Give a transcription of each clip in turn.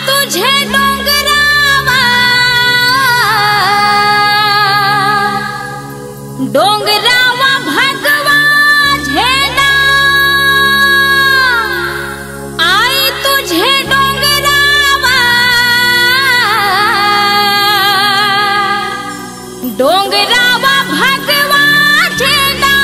तुझे डोंगरावा डोंगरावा भगवा झेंडा आई तुझे डोंगरावा डोंगरावा भगवा झेंडा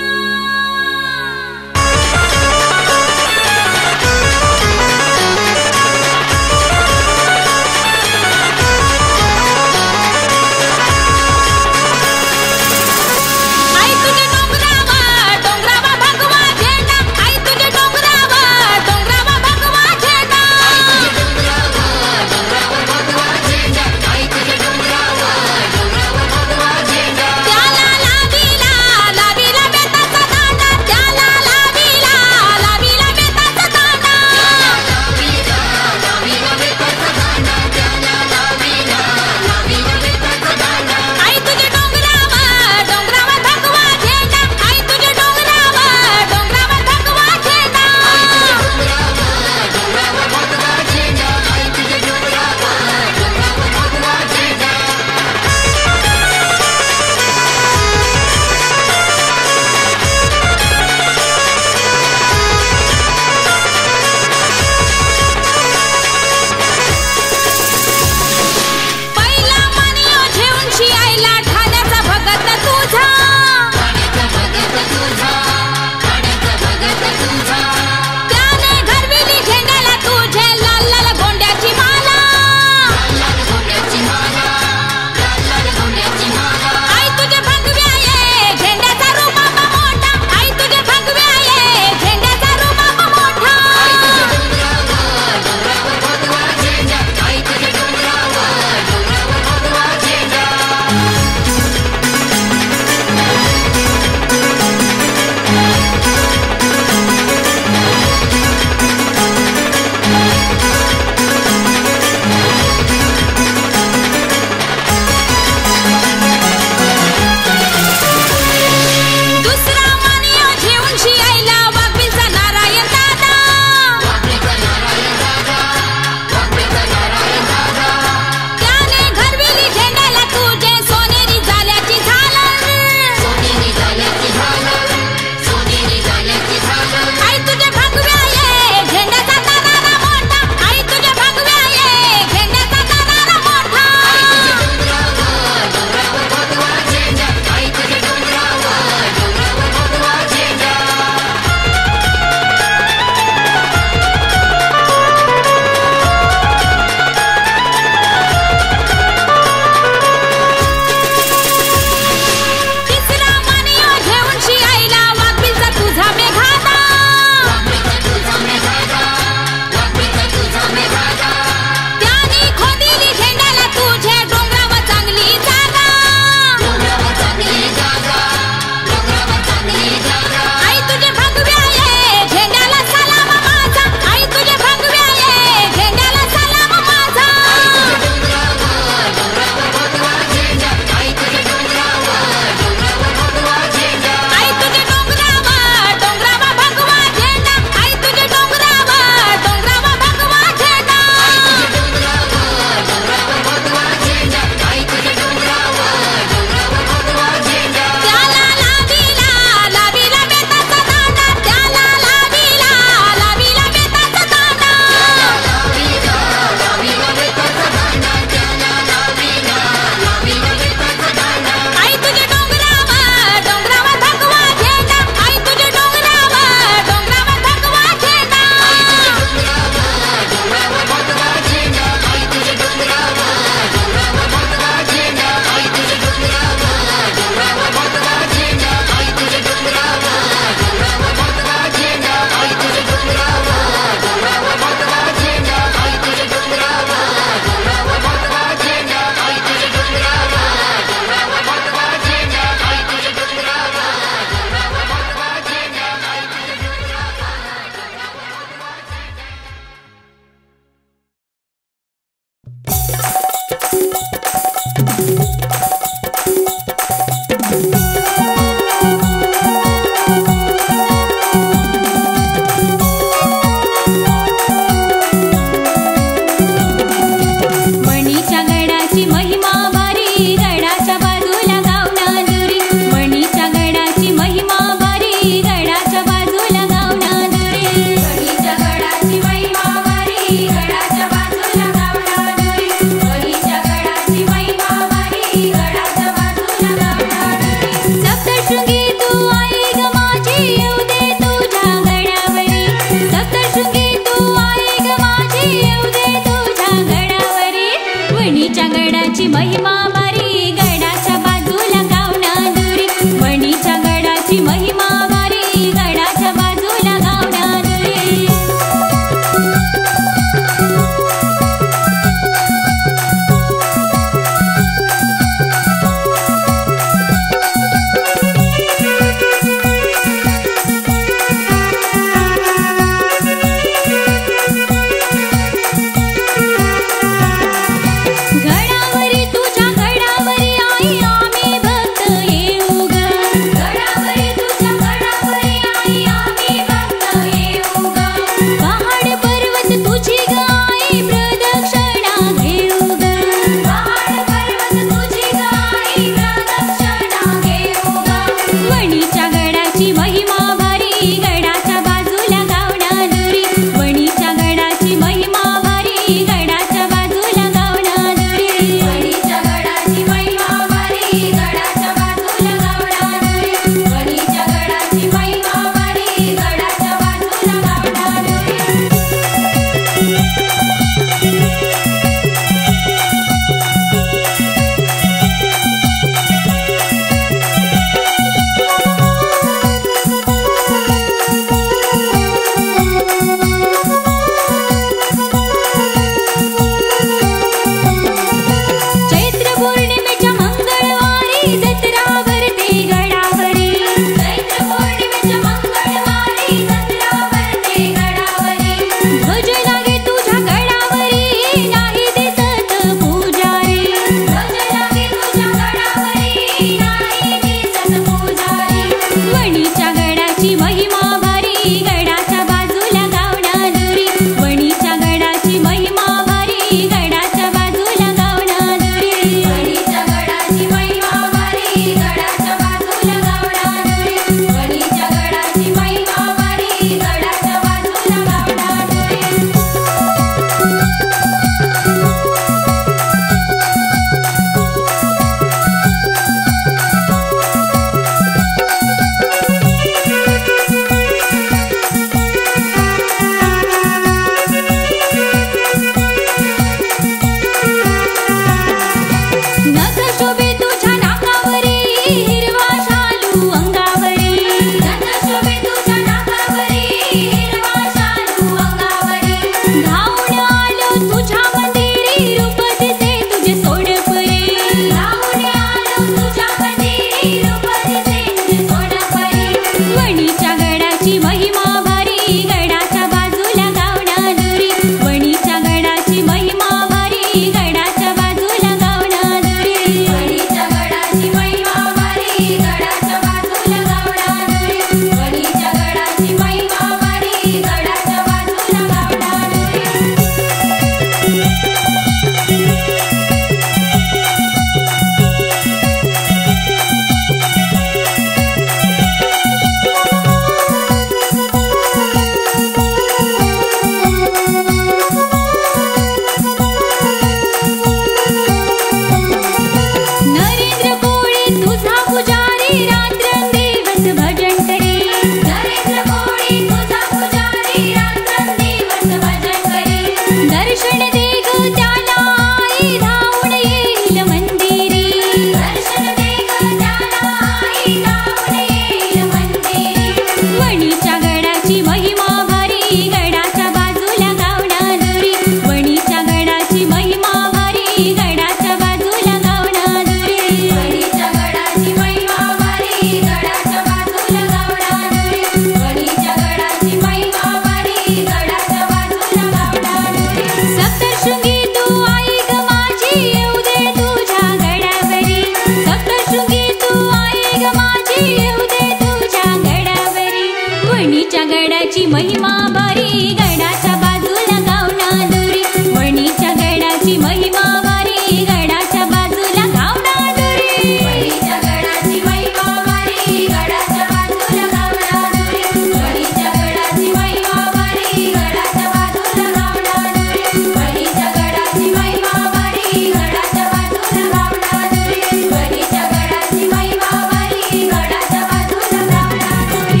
गडाची महिमा बरी गडाच्या बाजूला गावना दुरी वणीच्या गडाची महिमा बरी गडाच्या बाजूला गावना दुरी वणीच्या गडाची महिमा बरी गडाच्या बाजूला गावना दुरी वणीच्या गडाची महिमा बरी गडाच्या बाजूला गावना दुरी वणीच्या गडाची महिमा बरी गडाच्या बाजूला गावना दुरी वणीच्या गडाची महिमा बरी गडाच्या बाजूला गावना दुरी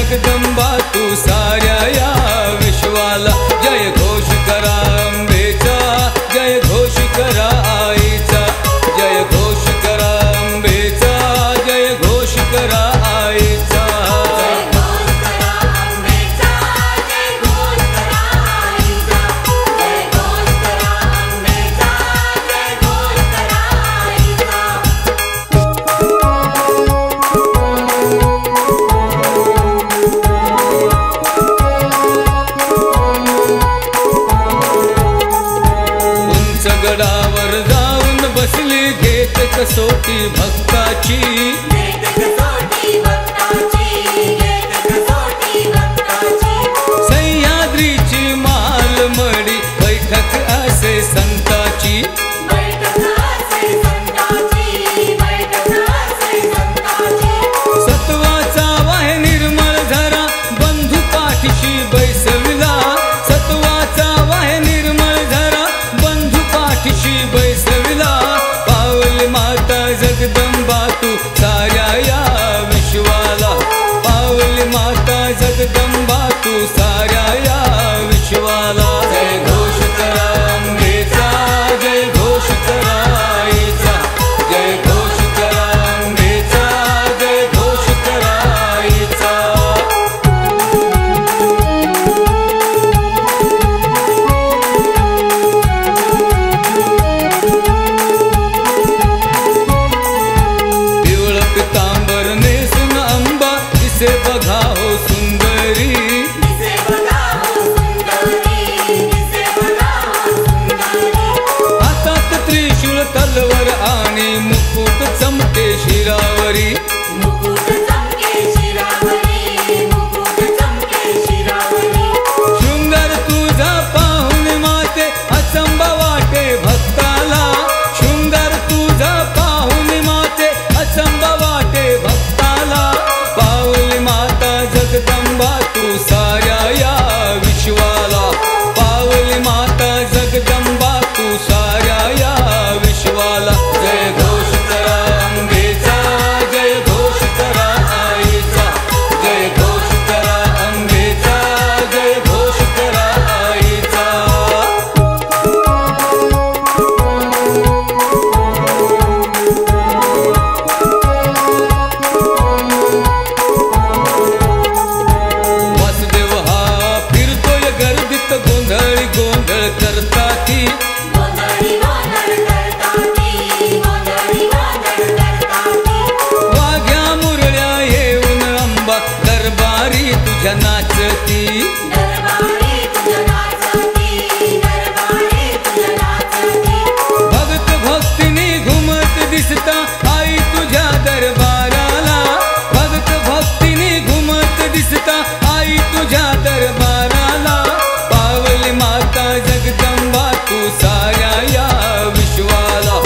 जगदंबा तू साऱ्या या विश्वाला जय घोष करा अंबेचा जय घोष करा आईचा जय घोष करा अंबेचा जय घोष करा आईचा गडावर जाऊन बसली घेत कसोटी भक्ताची सह्याद्रीची मालमडी बैठक असे संताची सत्वाचा वाहे निर्मळ झरा बंधू पाठीशी बैसविला सत्वाचा वाहे निर्मळ झरा बंधू पाठीशी बैसविला पावली माता जगदंबा तू साऱ्या या विश्वाला पावली माता जगदंबा तू साऱ्या या विश्वाला जय घोष करा अंबेचा जय घोष करा आईचा जय घोष करा अंबेचा जय घोष करा आईचा पितांबर नेसून अंबा दिसे बघा हो सुंदरी हातात त्रिशूळ तलवार आणि मुकुट चमके शिरावरी शृंगार तुझा पाहून माते अचंबा वाटे भक्ताला शृंगार तुझा पाहून माते अचंबा वाटे भक्ताला पावली माता जगदंबा तू साऱ्या या विश्वाला पावली माता जगदंबा तू साऱ्या या विश्वाला जय घोष करा अंबेचा जय घोष करा आईचा जय घोष करा अंबेचा जय घोष करा आईचा वासुदेव हा फिरतोय गर्दीत गोंधळी गोंधळ करता ती वाघ्या मुरळ्या येऊन अंबा दरबारी तुझ्या नाचती भक्त भक्तिनी घुमत दिसता आई तुझ्या दरबाराला भक्त भक्तिनी घुमत दिसता आई तुझ्या दरबाराला पावली माता जगदंबा तू साऱ्या या विश्वाला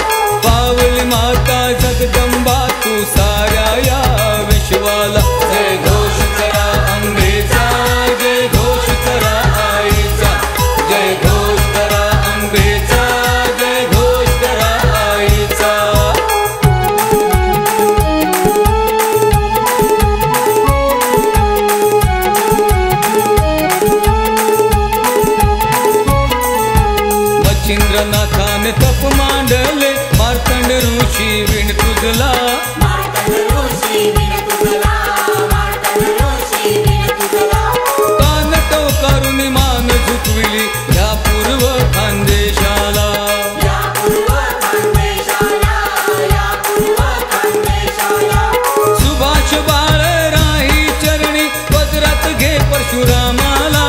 पावली माता जगदंबा तू साऱ्या या विश्वाला जय घोष करा अंबेचा जय घोष करा आईचा जय घोष करा अंबेचा जय घोष करा आईचा मच्छिंद्रनाथाने तप मांडले मार्तंड ऋषी विण तुझला कान करून मान झुकविली या पूर्व खानदेशाला सुभाष बाळ राही चरणी पदरात घे परशुरामाला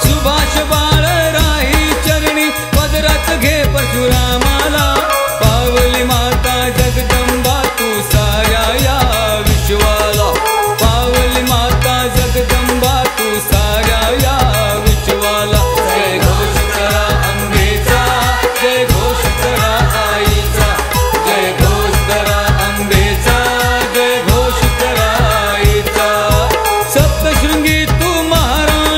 सुभाष बाळ राही चरणी पदरात घे परशुरामाला पावली माता जगदंबा तू साऱ्या या विश्वाला पावली माता जगदंबा तू साऱ्या या विश्वाला जय घोष करा अंबेचा जय घोष करा आईचा जय घोष करा अंबेचा जय घोष करा आईचा सप्तशृंगी तू महाराणी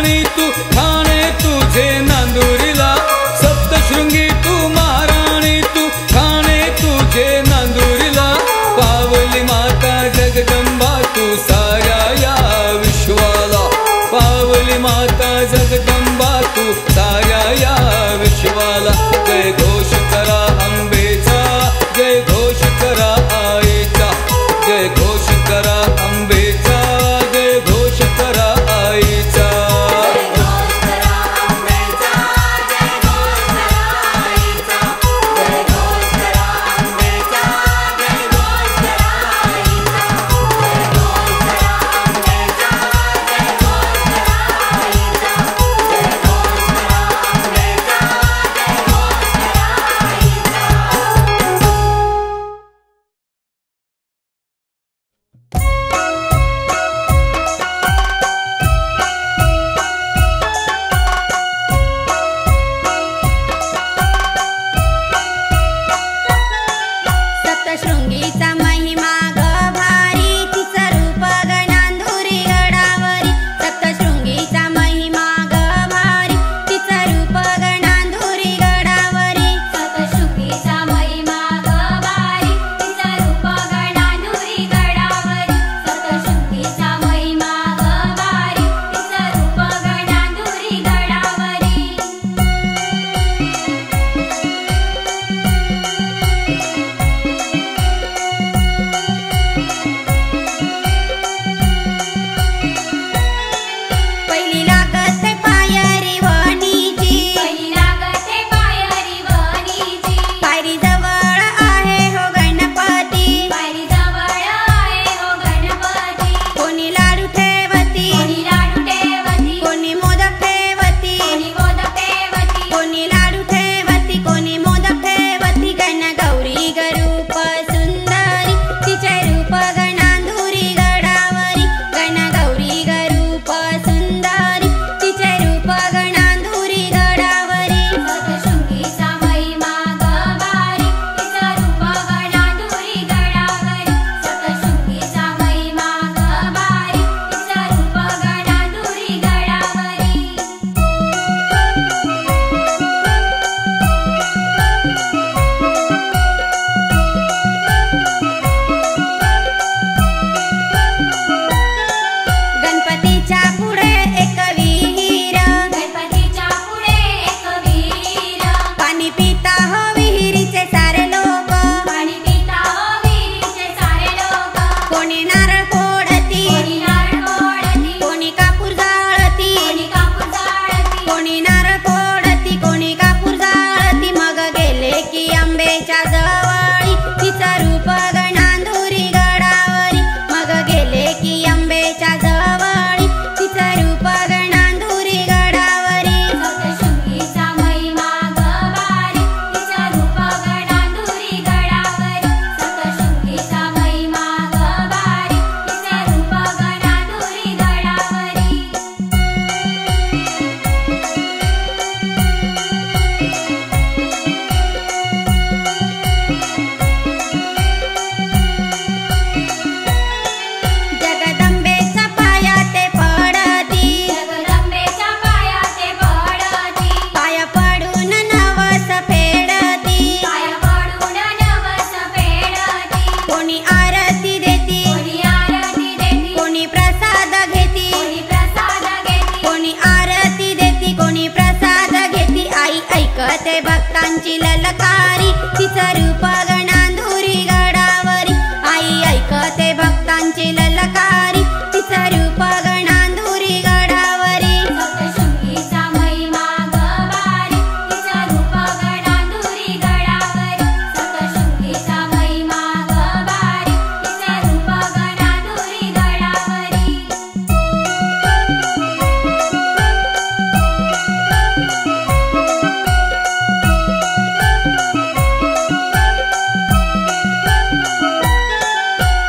ऐकते भक्तांची ललकारी तिचं रूप गणांधुरी गडावरी आई ऐकते भक्तांची ललकारी तिचं रूप गणांधुरी गडावरी सप्तशृंगीचा महिमा गवारी तिचं रूप गणांधुरी गडावरी सप्तशृंगीचा महिमा गवारी तिचं रूप गणांधुरी गडावरी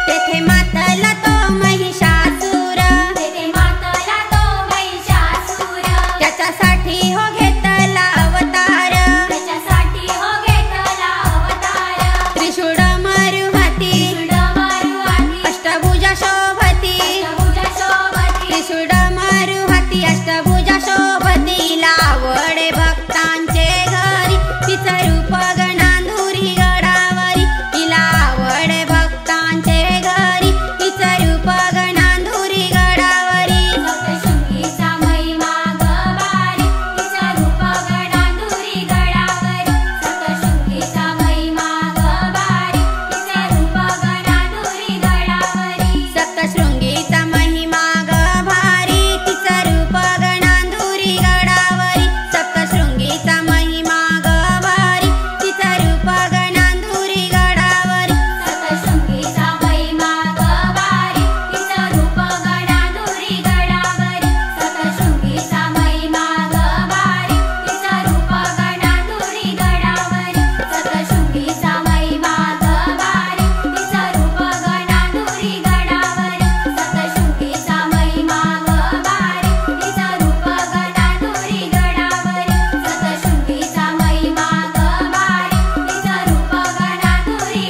तेथे मातला तो महिषासुर तेथे मातला तो महिषासुर त्याच्यासाठी हो घेतला अवतार त्याच्यासाठी हो घेतला अवतार त्रिशूळ मारू हाती मारुहाती अष्टभुजा शोभती अष्टभुजा शोभती त्रिशूळ मारू हाती अष्टभुजा शोभती लावडे भक्तांचे घरी तिचं रूप गणांधुरी गडावरी तिला आवडे भक्तांचे घरी तिचं रूप गणांधुरी गडावरी सप्तशृंगीचा महिमा गवारी तिचं रूप गणांधुरी गडावरी सप्तशृंगीचा महिमा गवारी तिचं रूप गणांधुरी गडावरी सप्तशृंगीचा महिमा गभारी तिचं रूप गणांधुरी गडावरी सप्तशृंगीचा महिमा गभारी तिचं रूप गणांधुरी गडावरी सप्तशृंगीचा महिमा गवारी तिचं रूप गणांधुरी गडावरी सप्तशृंगीचा महिमा गवारी तिचं रूप गणांधुरी गडावरी सप्तशृंगीचा महिमा गवारी तिचं रूप गणांधुरी गडावरी सप्तशृंगीचा महिमा गवारी तिचं रूप गणांधुरी गडावरी सप्तशृंगीचा महिमा गवारी तिचं रूप गणांधुरी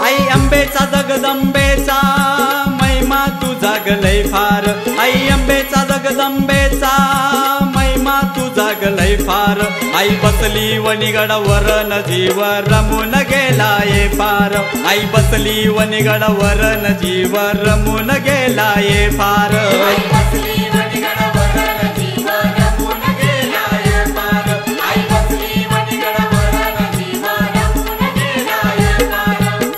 आई अंबेचा जगदंबेचा महिमा तू जागलय फार आई अंबेचा जगदंबेचा महिमा तू जागलय फार आई बसली वनिगडावर न जीव रमून गेला ये फार आई बसली वनिगडावर न जीव रमून गेला ये फार आई बसली वनिगडावर न जीव रमून गेला ये फार आई बसली वनिगडावर न जीव रमून गेला ये फार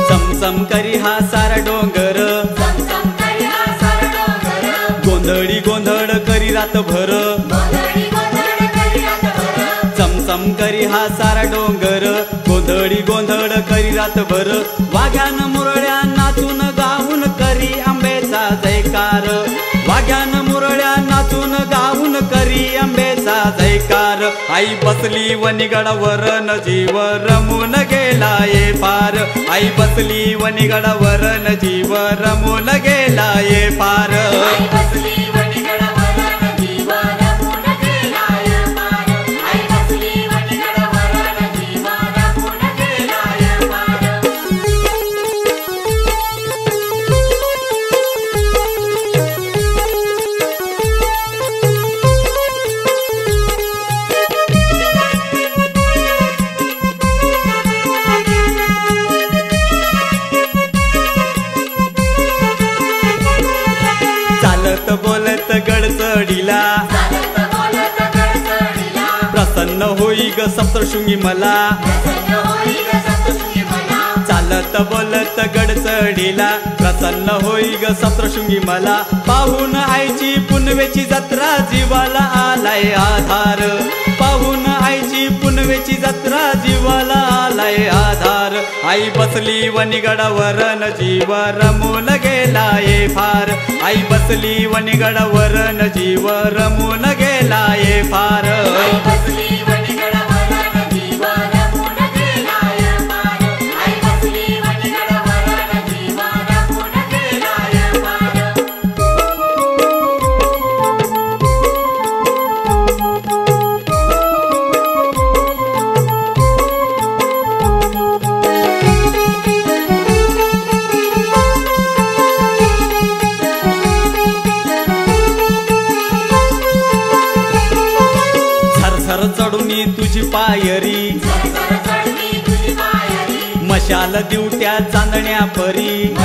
चमचम करी हा सारा डोंगर गोंधळी गोंधळ करी रातभर चमचम करी हा सारा डोंगर गोंधळी गोंधळ करी रातभर वाघ्यान मुरळ्या नाचून गाऊन करी आंबेचा जयकार वाघ्यान मुरळ्या नाचून गाऊन करी आंबेचा जयकार आई बसली वनिगडावर न जीव रमून गेला ये पार आई बसली वनिगडावर न जीव रमून गेला ये पार आई बसली वनिगडावर न जीव रमून गेला ये पार आई बसली वनिगडावर न जीव रमून गेला ये पार चालत बोलत गडचडीला प्रसन्न होई ग सप्तशृंगी मला चालत बोलत गडचडीला प्रसन्न होई ग सप्तशृंगी मला पाहून आईची पुनवेची जत्रा जीवाला आलाय आधार पाहून आईची पुनवेची जत्रा जीवाला आलाय आधार आई बसली वनिगडावर न जीव रमून गेलाये फार आई बसली वनिगडावर न जीव रमून गेलाये फार चढुनी तुझी पायरी मशाल दिवट्या चांदण्या परी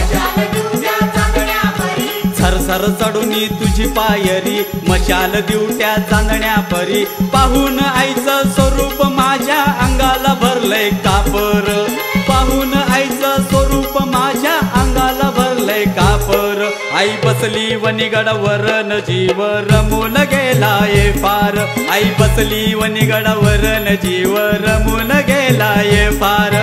सरसर चढुनी तुझी पायरी मशाल दिवट्या चांदण्या परी पाहून आईचं स्वरूप माझ्या अंगाला भरलंय कापर पाहून आईचं स्वरूप माझ्या अंगाला भरलंय कापर आई बसली वनिगडावर न जीव रमून गेलाये फार आई बसली वनिगडावर न जीव रमून गेलाये फार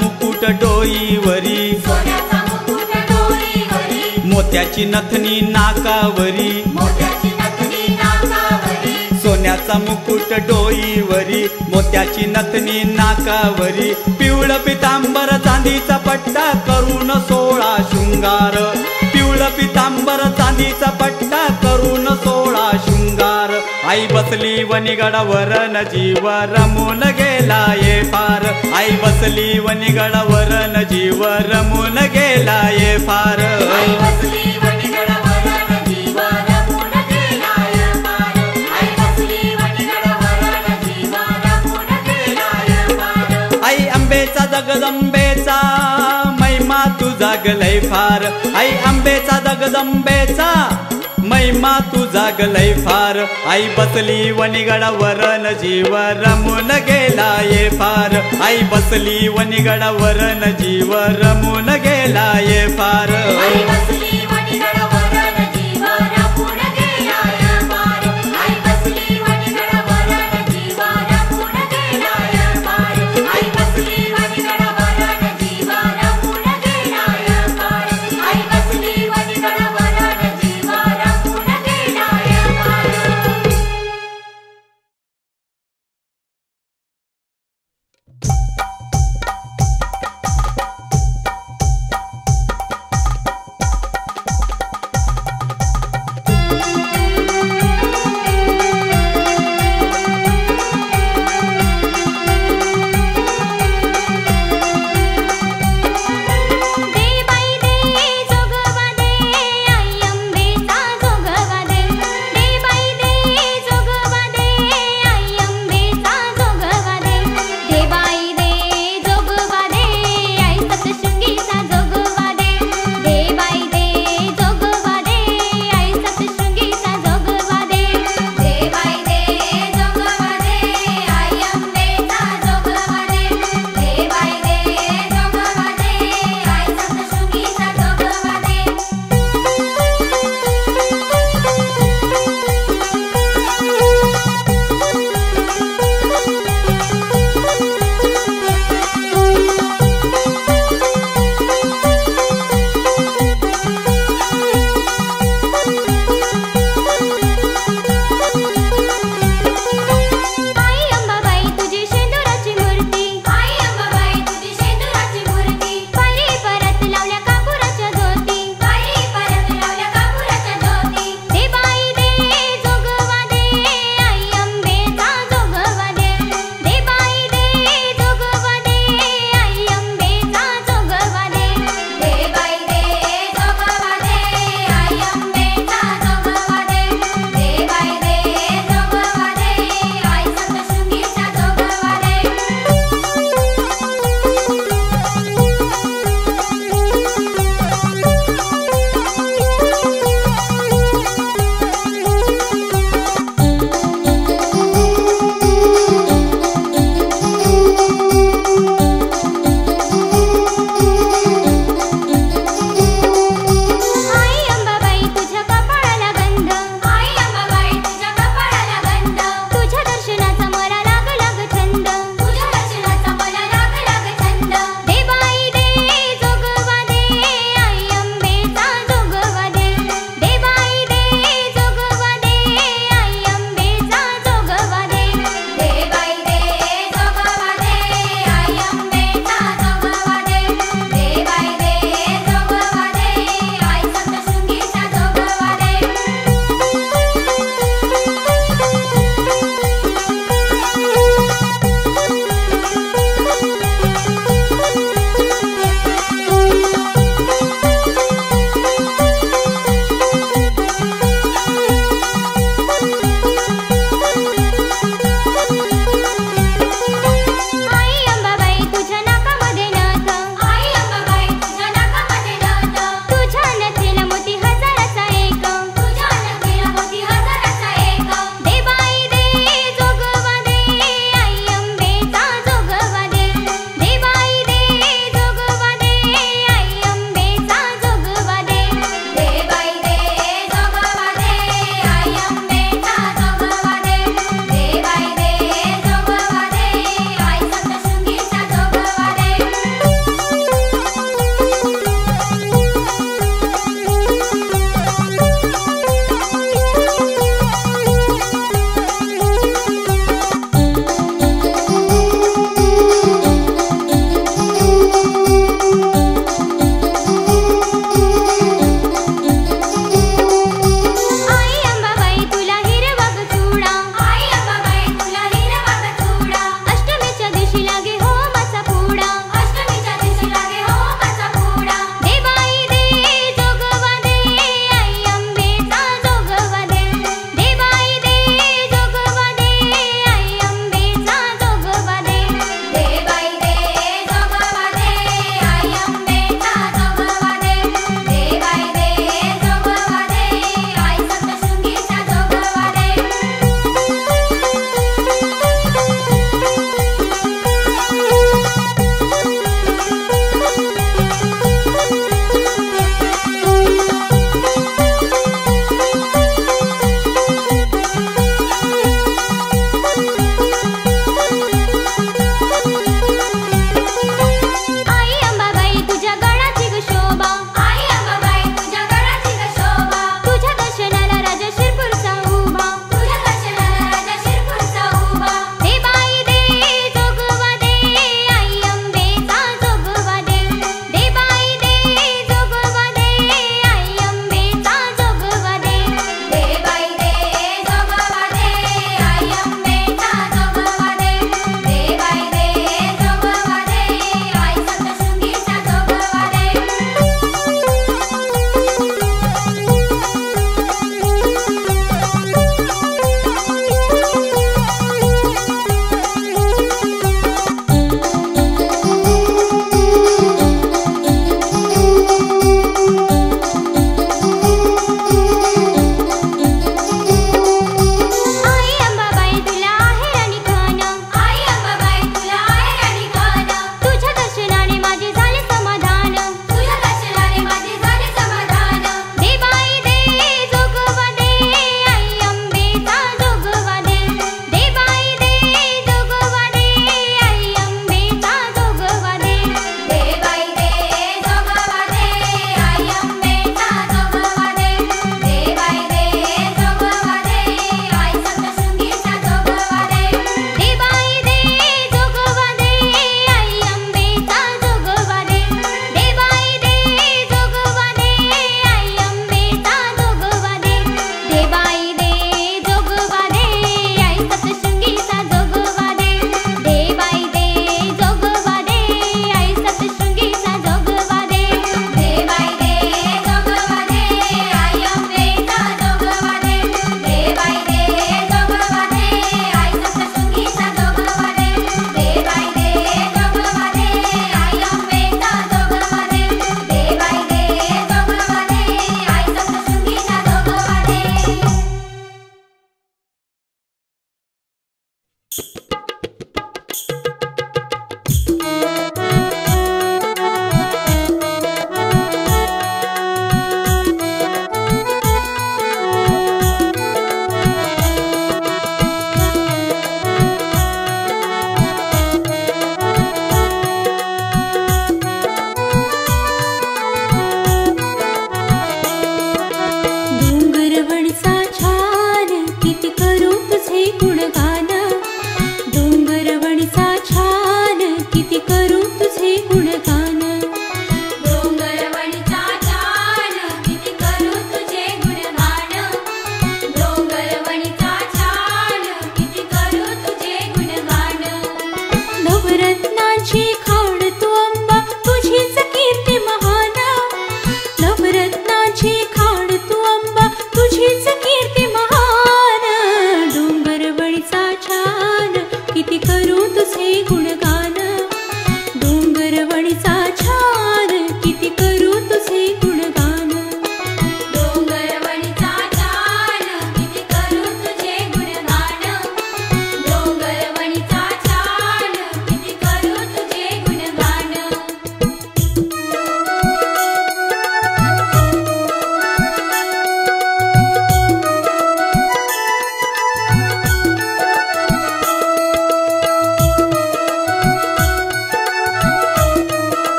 मुकुट डोईवरी मोत्याची नथनी नाकावरी सोन्याचा मुकुट डोईवरी मोत्याची नथनी नाकावरी पिवळ पितांबर चांदीचा पट्टा करून 16 शृंगार पिवळ पितांबर चांदीचा पट्टा करून 16 शृंगार आई बसली वनिगडावर न जीव रमून गेलाये फार आई बसली वनिगडावर न जीव रमून गेलाये फार आई अंबेचा जगदंबेचा महिमा तू जागलय फार आई अंबेचा जगदंबेचा महिमा तू जागलय फार आई बसली वनिगडावर न जीव रमून गेलाये फार आई बसली वनिगडावर न जीव रमून गेलाये फार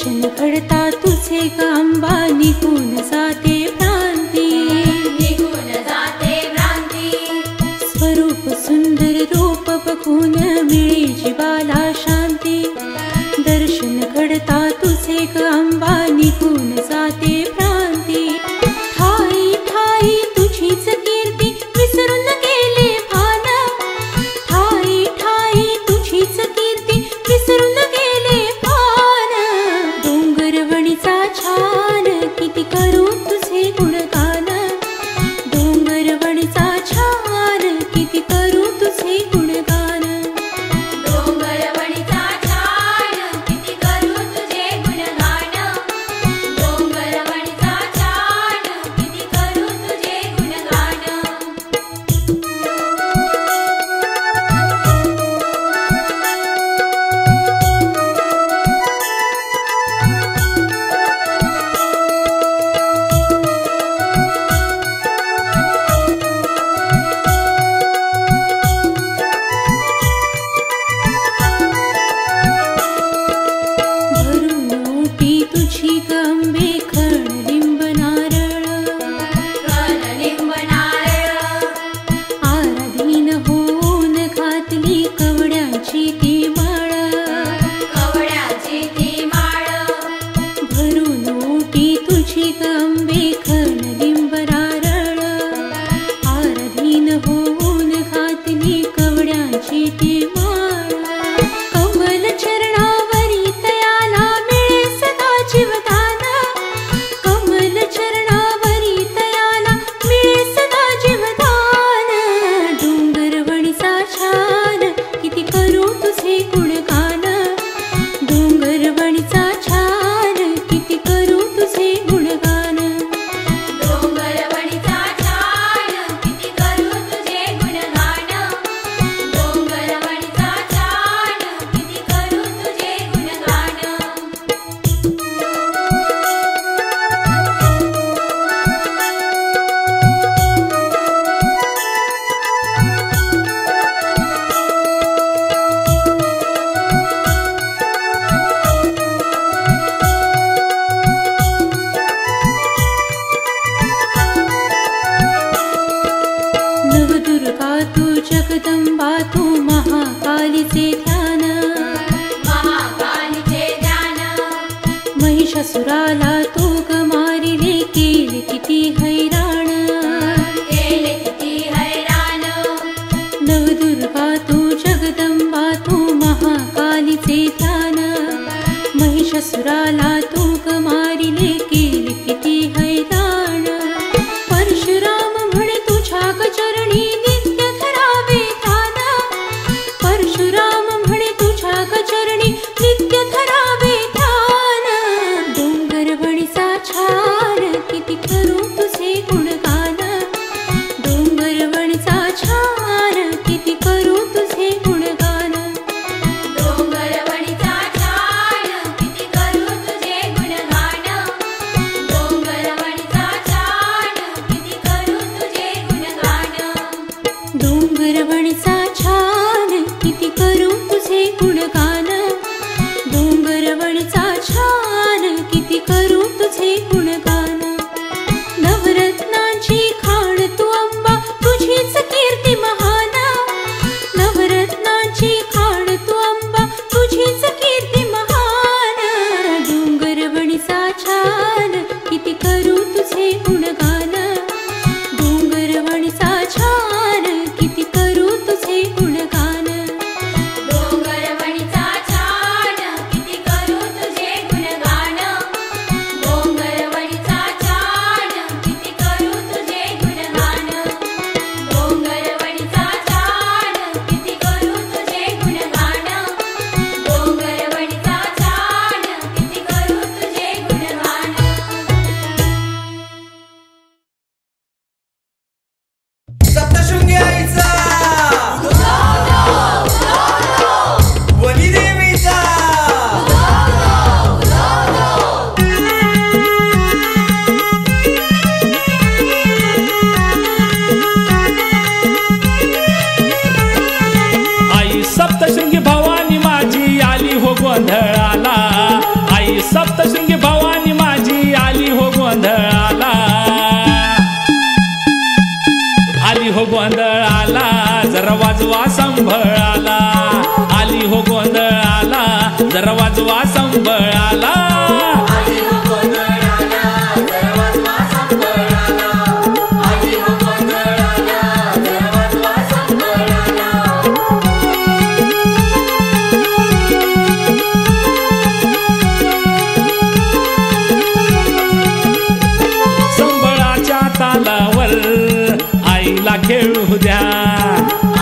दर्शन घडता तुझे ग अंबा निघून जाते भ्रांती स्वरूप सुंदर रूप बघून मिळे जीवाला शांती दर्शन घडता तुझे ग अंबा निघून जाते भ्रांती ठाई ठाई तुझीच कीर्ती विसरून गेले भान ठाई ठाई तुझीच कीर्ती विसरून गेले भान डोंगरवणीचा छान किती करू तुझे गुणगान डोंगरवणीचा छान किती करू तुझे गुणगान डोंगरवणीचा छान किती करू तुझे गुणगान डोंगरवणीचा छान किती करू तुझे गुणगान भरून ओटी तुझी गंबे खण लिंब नारळ लिंब नारळ आराधीन होऊन घातली कवड्याची ती माळ कवड्याची ती माळ भरून ओटी तुझी गंबे खण लिंब नारळ आराधीन होऊन घातली कवड्याची ती माळ कमल चरणावरी तयाला मिळे सदा जीवदान कमल चरणावरी तयाला मिळे सदा जीवदान डोंगरवणीचा छान किती करू तुझे गुणगान डोंगरवणीचा छान किती करू तुझे गुणगान डोंगरवणीचा छान किती करू तुझे गुणगान डोंगरवणीचा छान किती करू तुझे गुणगान नवदुर्गा तू जगदंबा तू महाकालीचे ध्यान महाकालीचे ध्यान महिषासुराला तू ग मारिले केले किती हैराण केले किती हैराण नवदुर्गा तू जगदंबा तू महाकालीचे ध्यान महिषासुराला तू ग मारिले केले किती हैराण परशुराम म्हणे तुझ्या ग चरणी नित्य धरावे ध्यान परशुराम म्हणे तुझ्या ग चरणी नित्य धरावे ध्यान डोंगरवणीचा छान किती करू तुझे गुणगान डोंगरवणीचा छान किती करू तुझे गुणगान डोंगरवणीचा छान किती करू तुझे गुणगान डोंगरवणीचा छान किती करू तुझे गुणगान डोंगरवणीचा छान किती करू तुझे गुणगान डोंगरवणीचा छान किती करू तुझे गुणगान नवरत्नांची खाण तू अंबा तुझीच कीर्ती महान नवरत्नांची खाण तू अंबा तुझीच कीर्ती महान डोंगरवणीचा छान किती करू तुझे गुणगान डोंगरवणीचा छान किती करू तुझे गुणगान डोंगरवणीचा छान किती करू तुझे गुणगान डोंगरवणीचा छान किती करू तुझे गुणगान डोंगरवणीचा छान किती करू तुझे गुणगान डोंगरवणीचा छान किती करू तुझे गुणगान सप्तशृंगी आईचा वनिदेवीचा आई सप्तशृंगी भवानी माझी आली हो गोंधळाला आई सप्त सप्तशृंगी भवानी माझी आली हो गोंधळाला, आली हो गोंधळाला, जरा वाजवा संभळाला, आली हो गोंधळाला, जरा वाजवा संभळाला. संबळाच्या तालावर आईला खेळू द्या,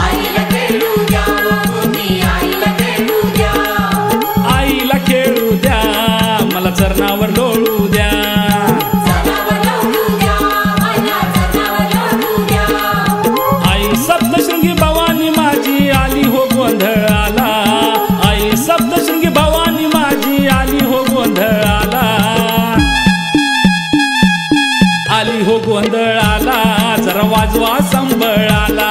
आईला खेळू द्या, तुम्ही आईला खेळू द्या. आईला खेळू द्या, मला चरणावर लोळू द्या, चरणावर लोळू द्या, मला चरणावर लोळू द्या. आई सप्तशृंगी भवानी माझी आली हो गोंधळाला, आई सप्तशृंगी भवानी माझी आली हो गोंधळाला, आली हो गोंधळाला, जरा वाजवा संबळाला,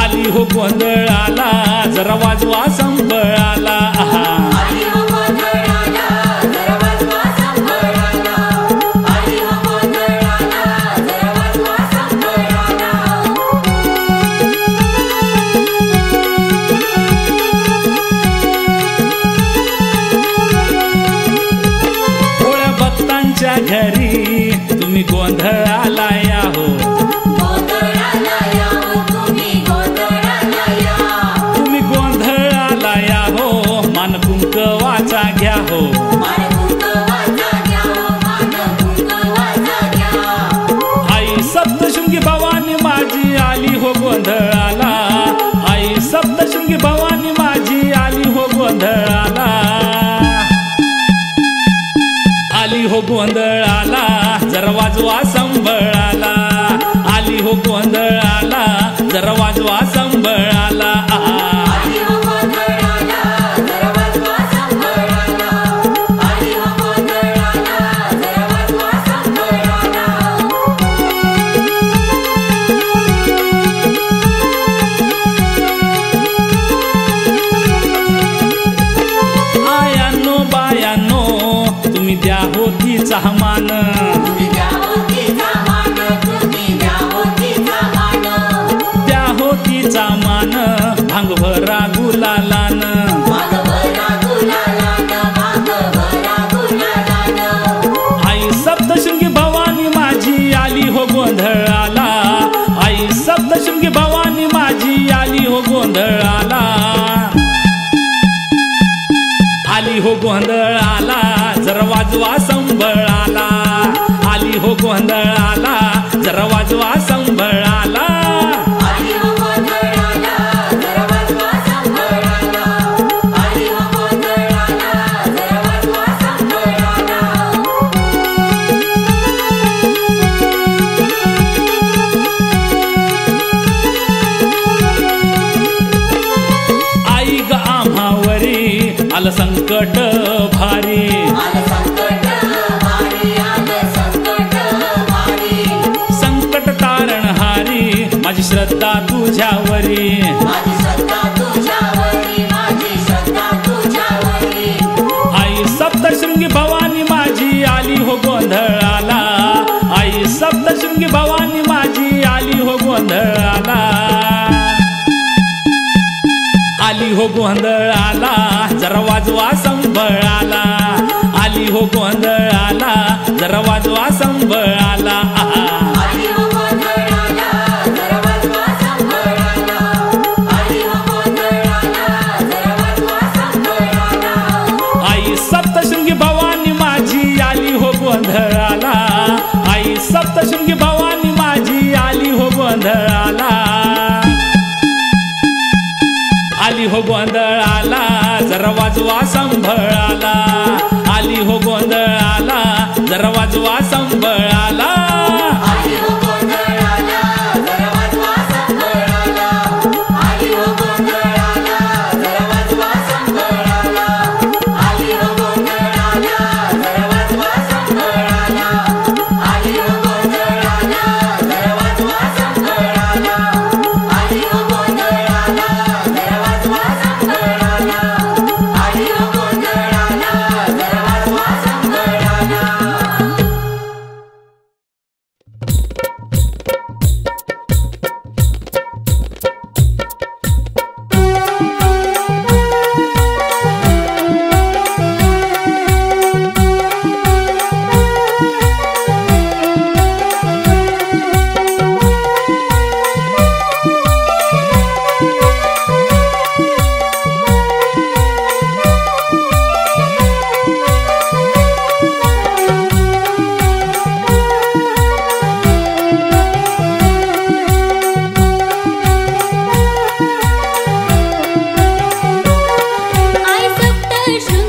आली हो गोंधळाला, जरा वाजवा संबळाला. आली हो गोंधळाला, जरा वाजवा संबळाला, आली हो गोंधळाला, जरा वाजवा संबळाला. थोड्या भक्तांच्या घरी तुम्ही गोंधळाला या हो, गोंधळाला या हो, तुम्ही गोंधळाला या. तुम्ही गोंधळाला या हो, मान कुंकवाचा घ्या हो, मान कुंकवाचा घ्या हो, मान कुंकवाचा घ्या. आई सप्तशृंगी भवानी माझी आली हो गोंधळाला, आई सप्तशृंगी भवानी माझी आली हो गोंधळाला, आली हो गोंधळाला, जरा वाजवा संबळाला, आली हो गोंधळाला, जरा वाजवा संबळाला. आली हो गोंधळाला, जरा वाजवा संबळाला, आली हो गोंधळाला, जरा वाजवा संबळाला. आयानो बायानो तुम्ही द्या होतीचा मान, तुम्ही द्या होतीचा मान, तुम्ही द्या होतीचा मान. द्या होतीचा मान, भांगभरा गुलालान, भागभरा गुलालान, भागभरा गुलालान. आई सप्तशृंगी भवानी माझी आली हो गोंधळाला, आई सप्तशृंगी भवानी माझी आली हो गोंधळाला, आली हो गोंधळाला, जरा वाजवा संबळाला, आली हो गोंधळाला, जरा वाजवा संबळाला. आली हो गोंधळाला, जरा वाजवा संबळाला, आली हो गोंधळाला, जरा वाजवा संबळाला. आई ग आम्हावरी आलं संकट भारी, आलं संकट भारी, आलं संकट भारी. संकट तारणहारी माझी श्रद्धा तुझ्यावरी, माझी श्रद्धा तुझ्यावरी, माझी श्रद्धा तुझ्यावरी. आई सप्तशृंगी भवानी माझी आली हो गोंधळाला, आई सप्तशृंगी भवानी माझी आली हो गोंधळाला, आली हो गोंधळाला, जरा वाजवा संबळाला, आली हो गोंधळाला, जरा वाजवा संबळाला. आली हो गोंधळाला, जरा वाजवा संबळाला, आली हो गोंधळाला, जरा वाजवा संबळाला. आई सप्तशृंगी भवानी माझी आली हो गोंधळाला, आई सप्तशृंगी भवानी माझी आली हो गोंधळाला, आली हो गोंधळाला, जरा वाजवा संभळाला, आली हो गोंधळाला, जरा वाजवा संभळाला. आली हो गोंधळाला, जरा वाजवा संबळाला, आली हो गोंधळाला, जरा वाजवा संबळाला, आली हो गोंधळाला, जरा वाजवा संबळाला, आली हो गोंधळाला, जरा वाजवा संबळाला, आली हो गोंधळाला, जरा वाजवा संबळाला, आली हो गोंधळाला, जरा वाजवा संबळाला. सप्तशृंगी